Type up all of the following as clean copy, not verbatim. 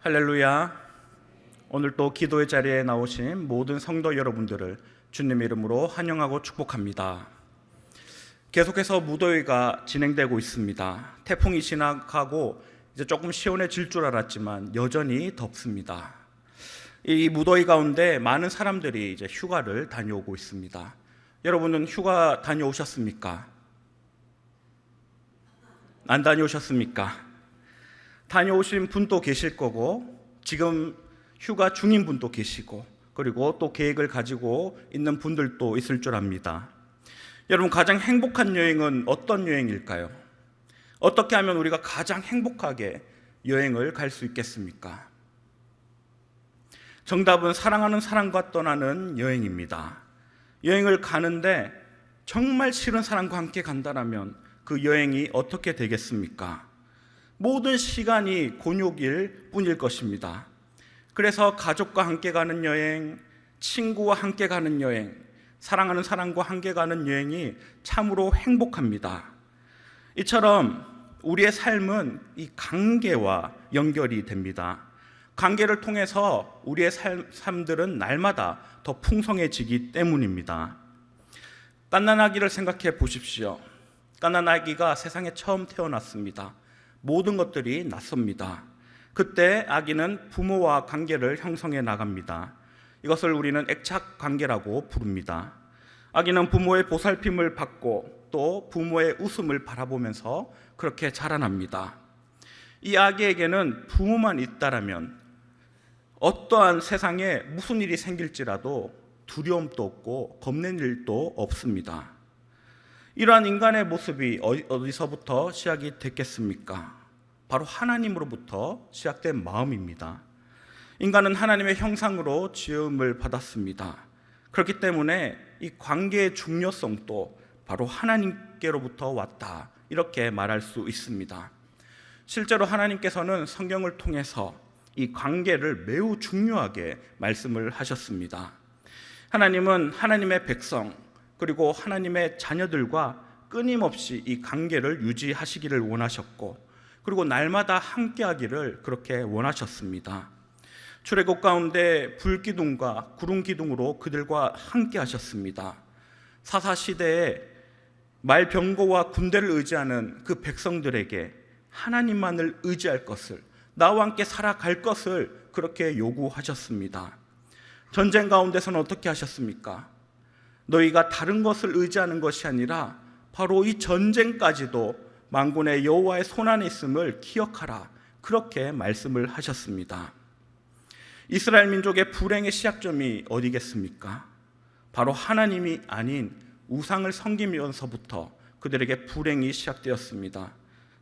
할렐루야. 오늘 또 기도의 자리에 나오신 모든 성도 여러분들을 주님의 이름으로 환영하고 축복합니다. 계속해서 무더위가 진행되고 있습니다. 태풍이 지나가고 이제 조금 시원해질 줄 알았지만 여전히 덥습니다. 이 무더위 가운데 많은 사람들이 이제 휴가를 다녀오고 있습니다. 여러분은 휴가 다녀오셨습니까? 안 다녀오셨습니까? 다녀오신 분도 계실 거고, 지금 휴가 중인 분도 계시고, 그리고 또 계획을 가지고 있는 분들도 있을 줄 압니다. 여러분, 가장 행복한 여행은 어떤 여행일까요? 어떻게 하면 우리가 가장 행복하게 여행을 갈 수 있겠습니까? 정답은 사랑하는 사람과 떠나는 여행입니다. 여행을 가는데 정말 싫은 사람과 함께 간다면 그 여행이 어떻게 되겠습니까? 모든 시간이 곤욕일 뿐일 것입니다. 그래서 가족과 함께 가는 여행, 친구와 함께 가는 여행, 사랑하는 사람과 함께 가는 여행이 참으로 행복합니다. 이처럼 우리의 삶은 이 관계와 연결이 됩니다. 관계를 통해서 우리의 삶들은 날마다 더 풍성해지기 때문입니다. 갓난아기를 생각해 보십시오. 갓난아기가 세상에 처음 태어났습니다. 모든 것들이 낯섭니다. 그때 아기는 부모와 관계를 형성해 나갑니다. 이것을 우리는 애착 관계라고 부릅니다. 아기는 부모의 보살핌을 받고 또 부모의 웃음을 바라보면서 그렇게 자라납니다. 이 아기에게는 부모만 있다라면 어떠한 세상에 무슨 일이 생길지라도 두려움도 없고 겁낼 일도 없습니다. 이러한 인간의 모습이 어디서부터 시작이 됐겠습니까? 바로 하나님으로부터 시작된 마음입니다. 인간은 하나님의 형상으로 지음을 받았습니다. 그렇기 때문에 이 관계의 중요성도 바로 하나님께로부터 왔다, 이렇게 말할 수 있습니다. 실제로 하나님께서는 성경을 통해서 이 관계를 매우 중요하게 말씀을 하셨습니다. 하나님은 하나님의 백성 그리고 하나님의 자녀들과 끊임없이 이 관계를 유지하시기를 원하셨고, 그리고 날마다 함께하기를 그렇게 원하셨습니다. 출애굽 가운데 불기둥과 구름기둥으로 그들과 함께하셨습니다. 사사시대에 말병거와 군대를 의지하는 그 백성들에게 하나님만을 의지할 것을, 나와 함께 살아갈 것을 그렇게 요구하셨습니다. 전쟁 가운데서는 어떻게 하셨습니까? 너희가 다른 것을 의지하는 것이 아니라 바로 이 전쟁까지도 만군의 여호와의 손안에 있음을 기억하라, 그렇게 말씀을 하셨습니다. 이스라엘 민족의 불행의 시작점이 어디겠습니까? 바로 하나님이 아닌 우상을 섬기면서부터 그들에게 불행이 시작되었습니다.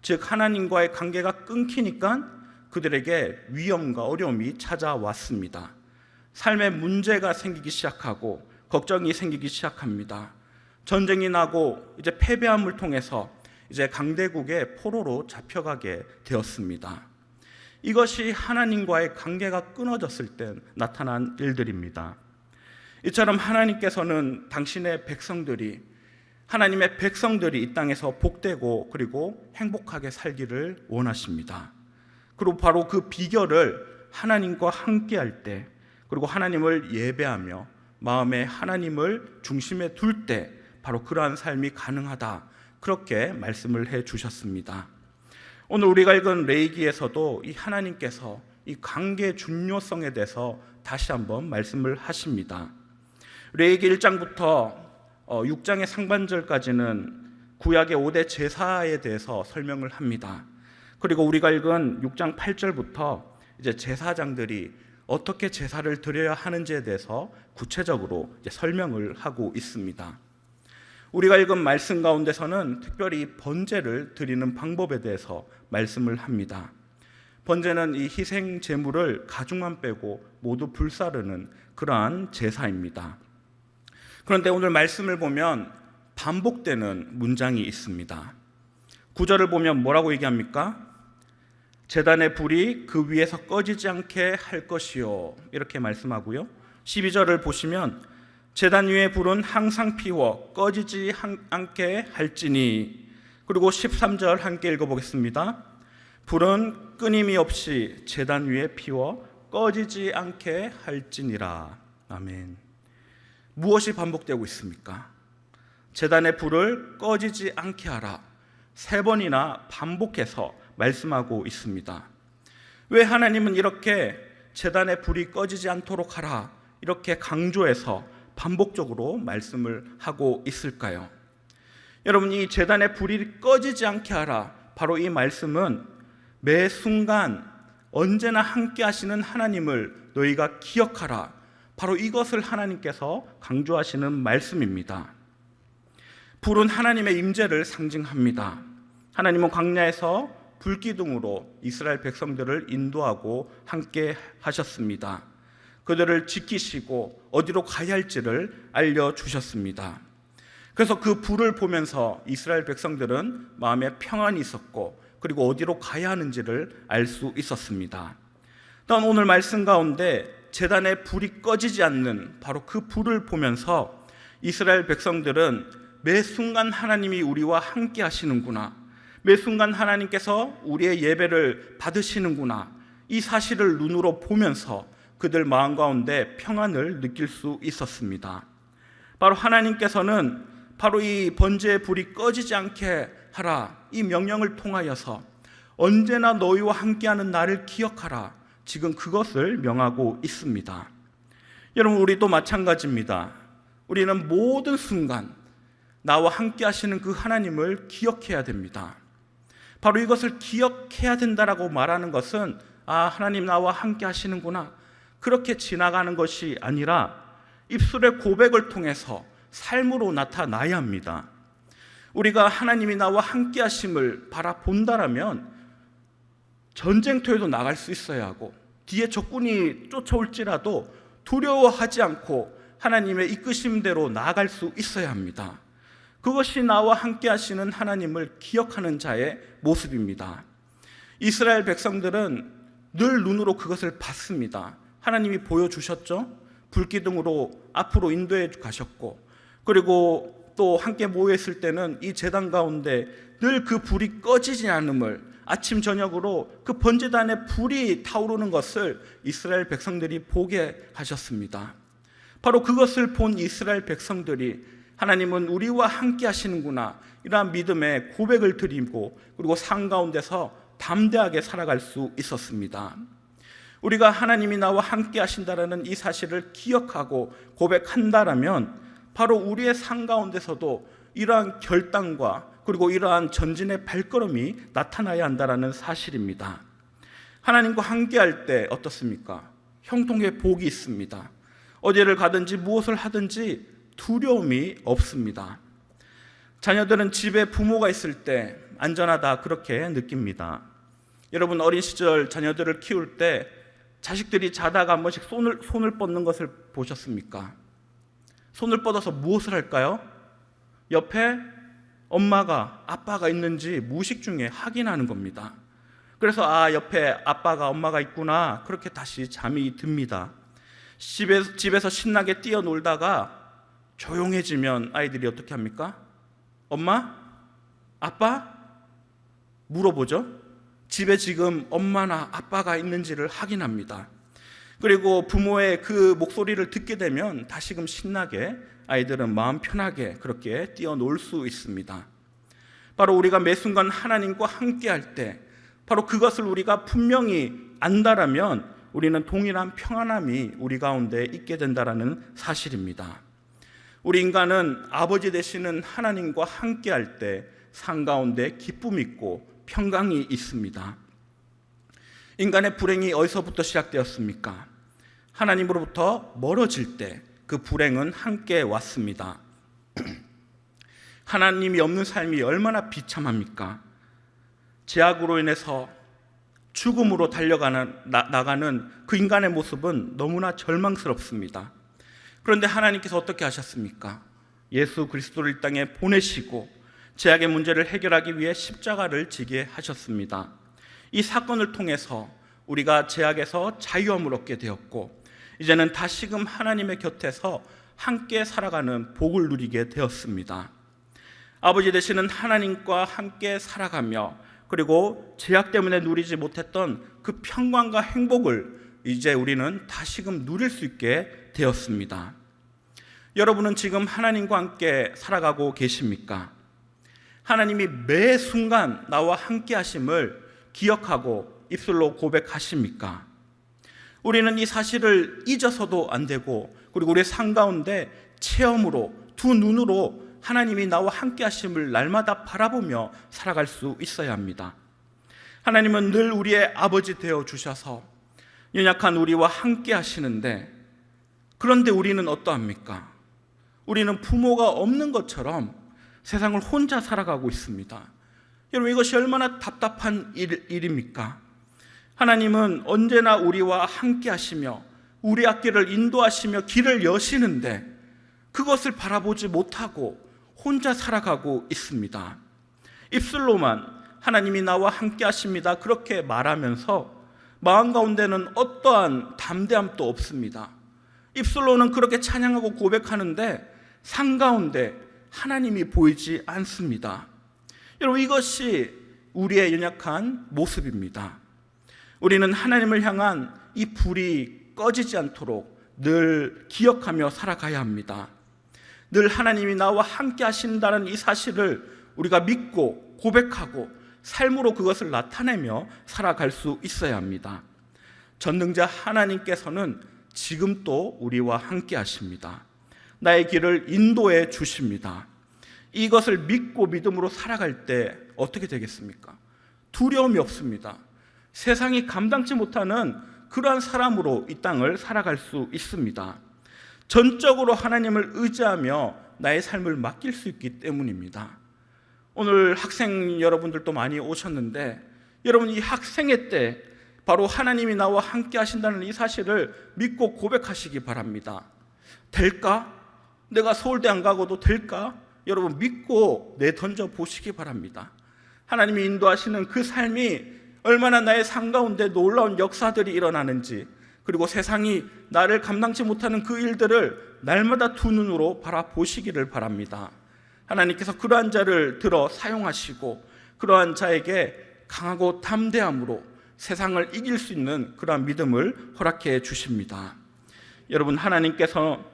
즉 하나님과의 관계가 끊기니까 그들에게 위험과 어려움이 찾아왔습니다. 삶에 문제가 생기기 시작하고 걱정이 생기기 시작합니다. 전쟁이 나고 이제 패배함을 통해서 이제 강대국의 포로로 잡혀가게 되었습니다. 이것이 하나님과의 관계가 끊어졌을 때 나타난 일들입니다. 이처럼 하나님께서는 당신의 백성들이, 하나님의 백성들이 이 땅에서 복되고 그리고 행복하게 살기를 원하십니다. 그리고 바로 그 비결을 하나님과 함께할 때, 그리고 하나님을 예배하며 마음에 하나님을 중심에 둘 때 바로 그러한 삶이 가능하다, 그렇게 말씀을 해 주셨습니다. 오늘 우리가 읽은 레위기에서도 이 하나님께서 이 관계의 중요성에 대해서 다시 한번 말씀을 하십니다. 레위기 1장부터 6장의 상반절까지는 구약의 5대 제사에 대해서 설명을 합니다. 그리고 우리가 읽은 6장 8절부터 이제 제사장들이 어떻게 제사를 드려야 하는지에 대해서 구체적으로 이제 설명을 하고 있습니다. 우리가 읽은 말씀 가운데서는 특별히 번제를 드리는 방법에 대해서 말씀을 합니다. 번제는 이 희생 제물을 가죽만 빼고 모두 불사르는 그러한 제사입니다. 그런데 오늘 말씀을 보면 반복되는 문장이 있습니다. 9절을 보면 뭐라고 얘기합니까? 제단의 불이 그 위에서 꺼지지 않게 할 것이요, 이렇게 말씀하고요. 12절을 보시면 제단 위의 불은 항상 피워 꺼지지 않게 할지니, 그리고 13절 함께 읽어보겠습니다. 불은 끊임이 없이 제단 위에 피워 꺼지지 않게 할지니라. 아멘. 무엇이 반복되고 있습니까? 제단의 불을 꺼지지 않게 하라. 3번이나 반복해서 말씀하고 있습니다. 왜 하나님은 이렇게 제단의 불이 꺼지지 않도록 하라 이렇게 강조해서 반복적으로 말씀을 하고 있을까요? 여러분, 이 제단의 불이 꺼지지 않게 하라, 바로 이 말씀은 매 순간 언제나 함께 하시는 하나님을 너희가 기억하라, 바로 이것을 하나님께서 강조하시는 말씀입니다. 불은 하나님의 임재를 상징합니다. 하나님은 광야에서 불기둥으로 이스라엘 백성들을 인도하고 함께 하셨습니다. 그들을 지키시고 어디로 가야 할지를 알려주셨습니다. 그래서 그 불을 보면서 이스라엘 백성들은 마음에 평안이 있었고, 그리고 어디로 가야 하는지를 알 수 있었습니다. 또한 오늘 말씀 가운데 제단의 불이 꺼지지 않는 바로 그 불을 보면서 이스라엘 백성들은 매 순간 하나님이 우리와 함께 하시는구나, 매 순간 하나님께서 우리의 예배를 받으시는구나, 이 사실을 눈으로 보면서 그들 마음 가운데 평안을 느낄 수 있었습니다. 바로 하나님께서는 바로 이 번제의 불이 꺼지지 않게 하라, 이 명령을 통하여서 언제나 너희와 함께하는 나를 기억하라, 지금 그것을 명하고 있습니다. 여러분, 우리도 마찬가지입니다. 우리는 모든 순간 나와 함께 하시는 그 하나님을 기억해야 됩니다. 바로 이것을 기억해야 된다라고 말하는 것은, 아, 하나님 나와 함께 하시는구나, 그렇게 지나가는 것이 아니라 입술의 고백을 통해서 삶으로 나타나야 합니다. 우리가 하나님이 나와 함께 하심을 바라본다라면 전쟁터에도 나갈 수 있어야 하고, 뒤에 적군이 쫓아올지라도 두려워하지 않고 하나님의 이끄심대로 나아갈 수 있어야 합니다. 그것이 나와 함께 하시는 하나님을 기억하는 자의 모습입니다. 이스라엘 백성들은 늘 눈으로 그것을 봤습니다. 하나님이 보여주셨죠. 불기둥으로 앞으로 인도해 가셨고, 그리고 또 함께 모여있을 때는 이 제단 가운데 늘 그 불이 꺼지지 않음을, 아침 저녁으로 그 번제단에 불이 타오르는 것을 이스라엘 백성들이 보게 하셨습니다. 바로 그것을 본 이스라엘 백성들이 하나님은 우리와 함께 하시는구나, 이러한 믿음의 고백을 드리고, 그리고 삶 가운데서 담대하게 살아갈 수 있었습니다. 우리가 하나님이 나와 함께 하신다라는 이 사실을 기억하고 고백한다라면 바로 우리의 삶 가운데서도 이러한 결단과 그리고 이러한 전진의 발걸음이 나타나야 한다라는 사실입니다. 하나님과 함께할 때 어떻습니까? 형통의 복이 있습니다. 어디를 가든지 무엇을 하든지 두려움이 없습니다. 자녀들은 집에 부모가 있을 때 안전하다, 그렇게 느낍니다. 여러분, 어린 시절 자녀들을 키울 때 자식들이 자다가 한 번씩 손을 뻗는 것을 보셨습니까? 손을 뻗어서 무엇을 할까요? 옆에 엄마가, 아빠가 있는지 무의식 중에 확인하는 겁니다. 그래서 옆에 아빠가, 엄마가 있구나, 그렇게 다시 잠이 듭니다. 집에서 신나게 뛰어놀다가 조용해지면 아이들이 어떻게 합니까? 엄마? 아빠? 물어보죠. 집에 지금 엄마나 아빠가 있는지를 확인합니다. 그리고 부모의 그 목소리를 듣게 되면 다시금 신나게 아이들은 마음 편하게 그렇게 뛰어놀 수 있습니다. 바로 우리가 매 순간 하나님과 함께 할 때, 바로 그것을 우리가 분명히 안다라면 우리는 동일한 평안함이 우리 가운데 있게 된다라는 사실입니다. 우리 인간은 아버지 되시는 하나님과 함께 할 때 삶 가운데 기쁨이 있고 평강이 있습니다. 인간의 불행이 어디서부터 시작되었습니까? 하나님으로부터 멀어질 때 그 불행은 함께 왔습니다. 하나님이 없는 삶이 얼마나 비참합니까? 죄악으로 인해서 죽음으로 나가는 그 인간의 모습은 너무나 절망스럽습니다. 그런데 하나님께서 어떻게 하셨습니까? 예수 그리스도를 이 땅에 보내시고 죄악의 문제를 해결하기 위해 십자가를 지게 하셨습니다. 이 사건을 통해서 우리가 죄악에서 자유함을 얻게 되었고, 이제는 다시금 하나님의 곁에서 함께 살아가는 복을 누리게 되었습니다. 아버지 되시는 하나님과 함께 살아가며 그리고 제약 때문에 누리지 못했던 그 평강과 행복을 이제 우리는 다시금 누릴 수 있게 되었습니다. 여러분은 지금 하나님과 함께 살아가고 계십니까? 하나님이 매 순간 나와 함께 하심을 기억하고 입술로 고백하십니까? 우리는 이 사실을 잊어서도 안 되고, 그리고 우리의 삶 가운데 체험으로, 두 눈으로 하나님이 나와 함께 하심을 날마다 바라보며 살아갈 수 있어야 합니다. 하나님은 늘 우리의 아버지 되어 주셔서 연약한 우리와 함께 하시는데, 그런데 우리는 어떠합니까? 우리는 부모가 없는 것처럼 세상을 혼자 살아가고 있습니다. 여러분, 이것이 얼마나 답답한 일입니까? 하나님은 언제나 우리와 함께 하시며 우리 앞길을 인도하시며 길을 여시는데 그것을 바라보지 못하고 혼자 살아가고 있습니다. 입술로만 하나님이 나와 함께 하십니다 그렇게 말하면서 마음 가운데는 어떠한 담대함도 없습니다. 입술로는 그렇게 찬양하고 고백하는데 삶 가운데 하나님이 보이지 않습니다. 여러분, 이것이 우리의 연약한 모습입니다. 우리는 하나님을 향한 이 불이 꺼지지 않도록 늘 기억하며 살아가야 합니다. 늘 하나님이 나와 함께 하신다는 이 사실을 우리가 믿고 고백하고 삶으로 그것을 나타내며 살아갈 수 있어야 합니다. 전능자 하나님께서는 지금 또 우리와 함께 하십니다. 나의 길을 인도해 주십니다. 이것을 믿고 믿음으로 살아갈 때 어떻게 되겠습니까? 두려움이 없습니다. 세상이 감당치 못하는 그러한 사람으로 이 땅을 살아갈 수 있습니다. 전적으로 하나님을 의지하며 나의 삶을 맡길 수 있기 때문입니다. 오늘 학생 여러분들도 많이 오셨는데, 여러분 이 학생회 때 바로 하나님이 나와 함께 하신다는 이 사실을 믿고 고백하시기 바랍니다. 될까? 내가 서울대 안 가고도 될까? 여러분 믿고 내던져 보시기 바랍니다. 하나님이 인도하시는 그 삶이 얼마나 나의 삶 가운데 놀라운 역사들이 일어나는지, 그리고 세상이 나를 감당치 못하는 그 일들을 날마다 두 눈으로 바라보시기를 바랍니다. 하나님께서 그러한 자를 들어 사용하시고 그러한 자에게 강하고 담대함으로 세상을 이길 수 있는 그러한 믿음을 허락해 주십니다. 여러분, 하나님께서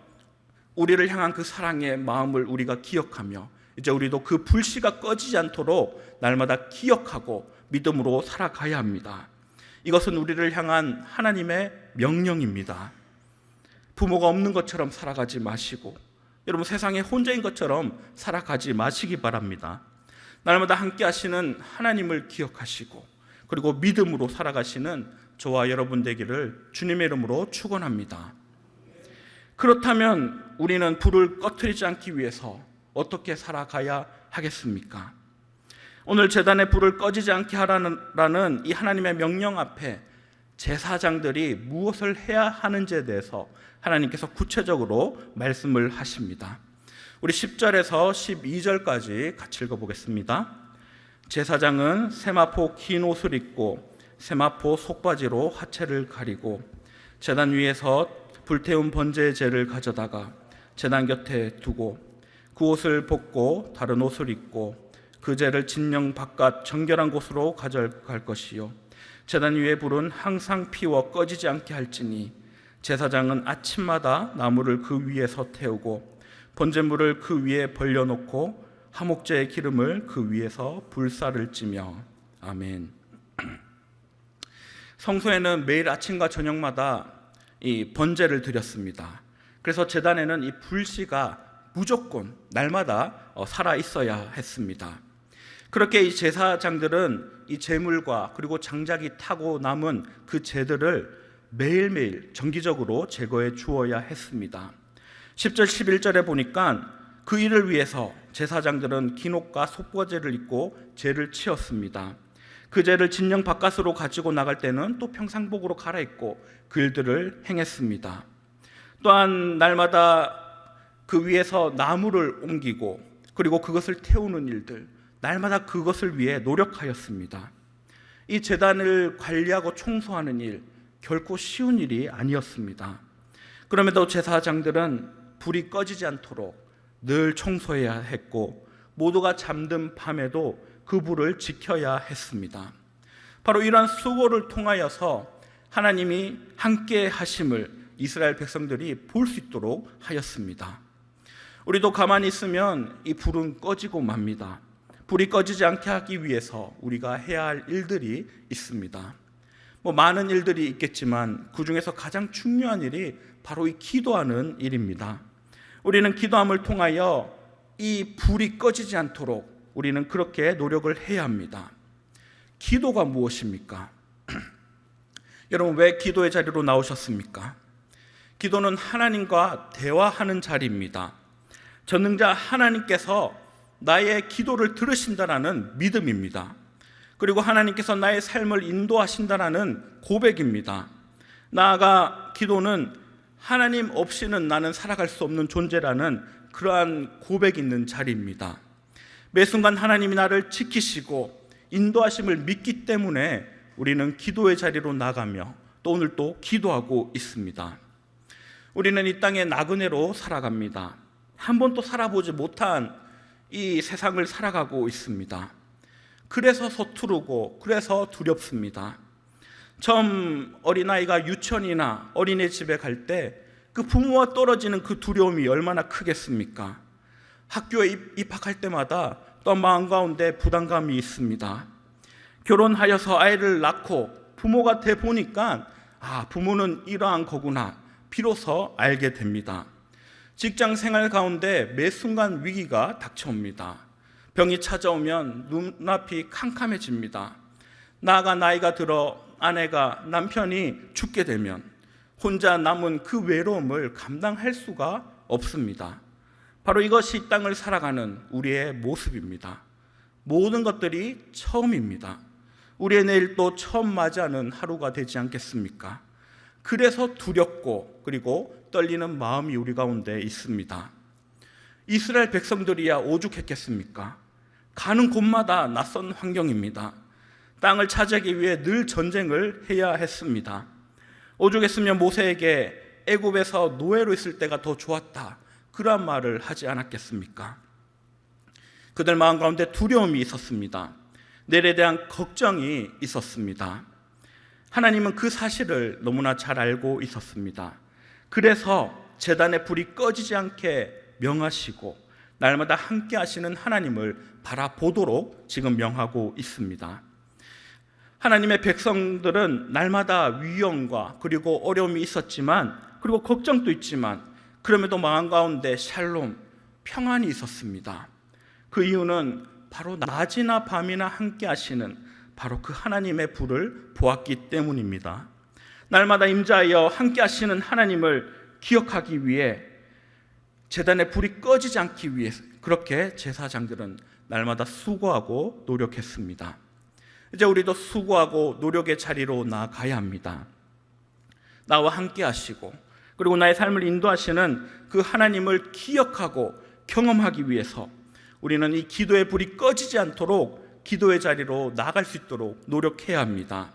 우리를 향한 그 사랑의 마음을 우리가 기억하며 이제 우리도 그 불씨가 꺼지지 않도록 날마다 기억하고 믿음으로 살아가야 합니다. 이것은 우리를 향한 하나님의 명령입니다. 부모가 없는 것처럼 살아가지 마시고, 여러분 세상에 혼자인 것처럼 살아가지 마시기 바랍니다. 날마다 함께 하시는 하나님을 기억하시고 그리고 믿음으로 살아가시는 저와 여러분 되기를 주님의 이름으로 축원합니다. 그렇다면 우리는 불을 꺼트리지 않기 위해서 어떻게 살아가야 하겠습니까? 오늘 제단의 불을 꺼지지 않게 하라는 이 하나님의 명령 앞에 제사장들이 무엇을 해야 하는지에 대해서 하나님께서 구체적으로 말씀을 하십니다. 우리 10절에서 12절까지 같이 읽어보겠습니다. 제사장은 세마포 긴 옷을 입고 세마포 속바지로 하체를 가리고 제단 위에서 불태운 번제의 재를 가져다가 제단 곁에 두고 그 옷을 벗고 다른 옷을 입고 그 재를 진영 바깥 정결한 곳으로 가져갈 것이요 제단 위의 불은 항상 피워 꺼지지 않게 할지니 제사장은 아침마다 나무를 그 위에서 태우고 번제물을 그 위에 벌려놓고 화목제의 기름을 그 위에서 불사를 찌며. 아멘. 성소에는 매일 아침과 저녁마다 이 번제를 드렸습니다. 그래서 제단에는 이 불씨가 무조건 날마다 살아 있어야 했습니다. 그렇게 이 제사장들은 이 제물과 그리고 장작이 타고 남은 그 재들을 매일매일 정기적으로 제거해 주어야 했습니다. 10절 11절에 보니까 그 일을 위해서 제사장들은 긴 옷과 속바지를 입고 재를 치었습니다. 그 재를 진영 바깥으로 가지고 나갈 때는 또 평상복으로 갈아입고 그 일들을 행했습니다. 또한 날마다 그 위에서 나무를 옮기고 그리고 그것을 태우는 일들, 날마다 그것을 위해 노력하였습니다. 이 제단을 관리하고 청소하는 일, 결코 쉬운 일이 아니었습니다. 그럼에도 제사장들은 불이 꺼지지 않도록 늘 청소해야 했고 모두가 잠든 밤에도 그 불을 지켜야 했습니다. 바로 이러한 수고를 통하여서 하나님이 함께 하심을 이스라엘 백성들이 볼 수 있도록 하였습니다. 우리도 가만히 있으면 이 불은 꺼지고 맙니다. 불이 꺼지지 않게 하기 위해서 우리가 해야 할 일들이 있습니다. 많은 일들이 있겠지만 그 중에서 가장 중요한 일이 바로 이 기도하는 일입니다. 우리는 기도함을 통하여 이 불이 꺼지지 않도록 우리는 그렇게 노력을 해야 합니다. 기도가 무엇입니까? 여러분, 왜 기도의 자리로 나오셨습니까? 기도는 하나님과 대화하는 자리입니다. 전능자 하나님께서 나의 기도를 들으신다라는 믿음입니다. 그리고 하나님께서 나의 삶을 인도하신다라는 고백입니다. 나아가 기도는 하나님 없이는 나는 살아갈 수 없는 존재라는 그러한 고백이 있는 자리입니다. 매 순간 하나님이 나를 지키시고 인도하심을 믿기 때문에 우리는 기도의 자리로 나가며 또 오늘 또 기도하고 있습니다. 우리는 이 땅에 나그네로 살아갑니다. 한 번도 살아보지 못한 이 세상을 살아가고 있습니다. 그래서 서투르고 그래서 두렵습니다. 처음 어린아이가 유치원이나 어린이집에 갈 때 그 부모와 떨어지는 그 두려움이 얼마나 크겠습니까? 학교에 입학할 때마다 또 마음 가운데 부담감이 있습니다. 결혼하여서 아이를 낳고 부모가 돼 보니까 부모는 이러한 거구나 비로소 알게 됩니다. 직장 생활 가운데 매 순간 위기가 닥쳐옵니다. 병이 찾아오면 눈앞이 캄캄해집니다. 나아가 나이가 들어 아내가 남편이 죽게 되면 혼자 남은 그 외로움을 감당할 수가 없습니다. 바로 이것이 이 땅을 살아가는 우리의 모습입니다. 모든 것들이 처음입니다. 우리의 내일도 처음 맞이하는 하루가 되지 않겠습니까? 그래서 두렵고 그리고 떨리는 마음이 우리 가운데 있습니다. 이스라엘 백성들이야 오죽했겠습니까? 가는 곳마다 낯선 환경입니다. 땅을 차지하기 위해 늘 전쟁을 해야 했습니다. 오죽했으면 모세에게 애굽에서 노예로 있을 때가 더 좋았다, 그런 말을 하지 않았겠습니까? 그들 마음 가운데 두려움이 있었습니다. 내일에 대한 걱정이 있었습니다. 하나님은 그 사실을 너무나 잘 알고 있었습니다. 그래서 제단의 불이 꺼지지 않게 명하시고 날마다 함께 하시는 하나님을 바라보도록 지금 명하고 있습니다. 하나님의 백성들은 날마다 위험과 그리고 어려움이 있었지만, 그리고 걱정도 있지만, 그럼에도 마음 가운데 샬롬, 평안이 있었습니다. 그 이유는 바로 낮이나 밤이나 함께 하시는 바로 그 하나님의 불을 보았기 때문입니다. 날마다 임자하여 함께 하시는 하나님을 기억하기 위해 제단의 불이 꺼지지 않기 위해서 그렇게 제사장들은 날마다 수고하고 노력했습니다. 이제 우리도 수고하고 노력의 자리로 나아가야 합니다. 나와 함께 하시고 그리고 나의 삶을 인도하시는 그 하나님을 기억하고 경험하기 위해서 우리는 이 기도의 불이 꺼지지 않도록 기도의 자리로 나아갈 수 있도록 노력해야 합니다.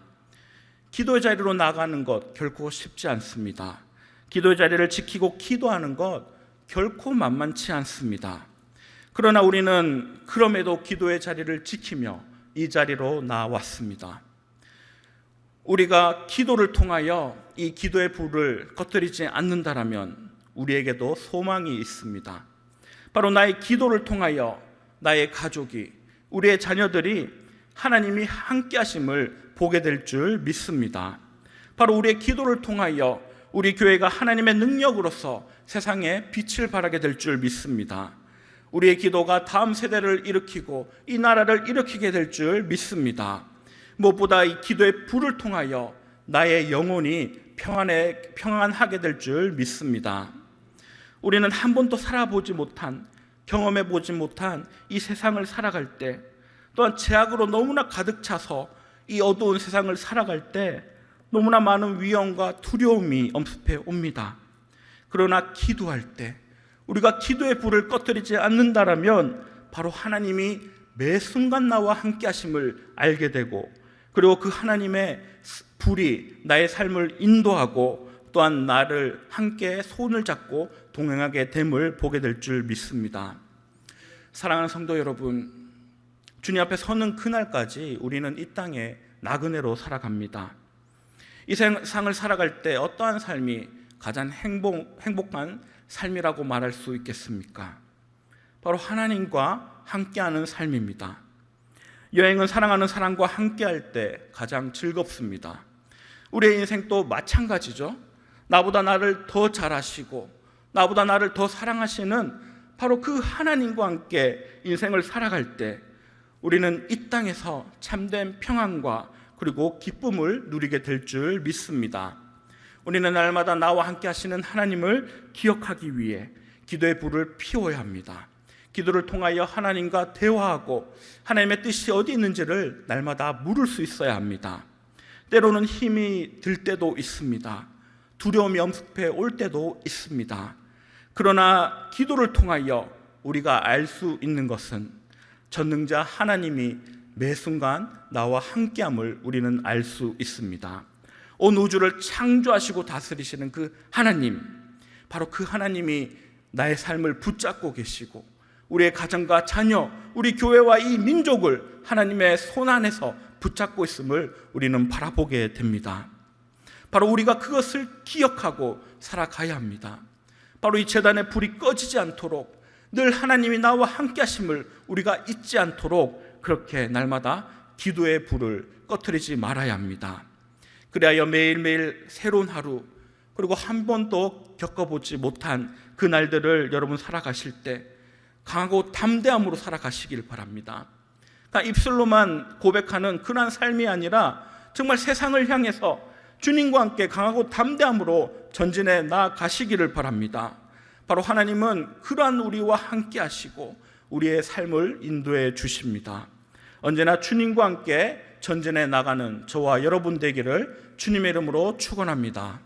기도의 자리로 나가는 것 결코 쉽지 않습니다. 기도의 자리를 지키고 기도하는 것 결코 만만치 않습니다. 그러나 우리는 그럼에도 기도의 자리를 지키며 이 자리로 나왔습니다. 우리가 기도를 통하여 이 기도의 불을 꺼뜨리지 않는다라면 우리에게도 소망이 있습니다. 바로 나의 기도를 통하여 나의 가족이, 우리의 자녀들이 하나님이 함께 하심을 보게 될 줄 믿습니다. 바로 우리의 기도를 통하여 우리 교회가 하나님의 능력으로서 세상에 빛을 발하게 될 줄 믿습니다. 우리의 기도가 다음 세대를 일으키고 이 나라를 일으키게 될 줄 믿습니다. 무엇보다 이 기도의 불을 통하여 나의 영혼이 평안하게 될 줄 믿습니다. 우리는 한 번도 살아보지 못한, 경험해보지 못한 이 세상을 살아갈 때, 또한 죄악으로 너무나 가득 차서 이 어두운 세상을 살아갈 때 너무나 많은 위험과 두려움이 엄습해 옵니다. 그러나 기도할 때 우리가 기도의 불을 꺼뜨리지 않는다라면 바로 하나님이 매 순간 나와 함께 하심을 알게 되고, 그리고 그 하나님의 불이 나의 삶을 인도하고 또한 나를 함께 손을 잡고 동행하게 됨을 보게 될 줄 믿습니다. 사랑하는 성도 여러분, 주님 앞에 서는 그날까지 우리는 이 땅에 나그네로 살아갑니다. 이 세상을 살아갈 때 어떠한 삶이 가장 행복한 삶이라고 말할 수 있겠습니까? 바로 하나님과 함께하는 삶입니다. 여행은 사랑하는 사람과 함께할 때 가장 즐겁습니다. 우리의 인생도 마찬가지죠. 나보다 나를 더 잘 아시고 나보다 나를 더 사랑하시는 바로 그 하나님과 함께 인생을 살아갈 때 우리는 이 땅에서 참된 평안과 그리고 기쁨을 누리게 될 줄 믿습니다. 우리는 날마다 나와 함께 하시는 하나님을 기억하기 위해 기도의 불을 피워야 합니다. 기도를 통하여 하나님과 대화하고 하나님의 뜻이 어디 있는지를 날마다 물을 수 있어야 합니다. 때로는 힘이 들 때도 있습니다. 두려움이 엄습해 올 때도 있습니다. 그러나 기도를 통하여 우리가 알 수 있는 것은 전능자 하나님이 매 순간 나와 함께함을 우리는 알 수 있습니다. 온 우주를 창조하시고 다스리시는 그 하나님, 바로 그 하나님이 나의 삶을 붙잡고 계시고 우리의 가정과 자녀, 우리 교회와 이 민족을 하나님의 손 안에서 붙잡고 있음을 우리는 바라보게 됩니다. 바로 우리가 그것을 기억하고 살아가야 합니다. 바로 이 제단의 불이 꺼지지 않도록 늘 하나님이 나와 함께 하심을 우리가 잊지 않도록 그렇게 날마다 기도의 불을 꺼트리지 말아야 합니다. 그래야 매일매일 새로운 하루, 그리고 한 번도 겪어보지 못한 그 날들을 여러분 살아가실 때 강하고 담대함으로 살아가시길 바랍니다. 그러니까 입술로만 고백하는 그러한 삶이 아니라 정말 세상을 향해서 주님과 함께 강하고 담대함으로 전진해 나아가시기를 바랍니다. 바로 하나님은 그러한 우리와 함께 하시고 우리의 삶을 인도해 주십니다. 언제나 주님과 함께 전진해 나가는 저와 여러분 되기를 주님의 이름으로 축원합니다.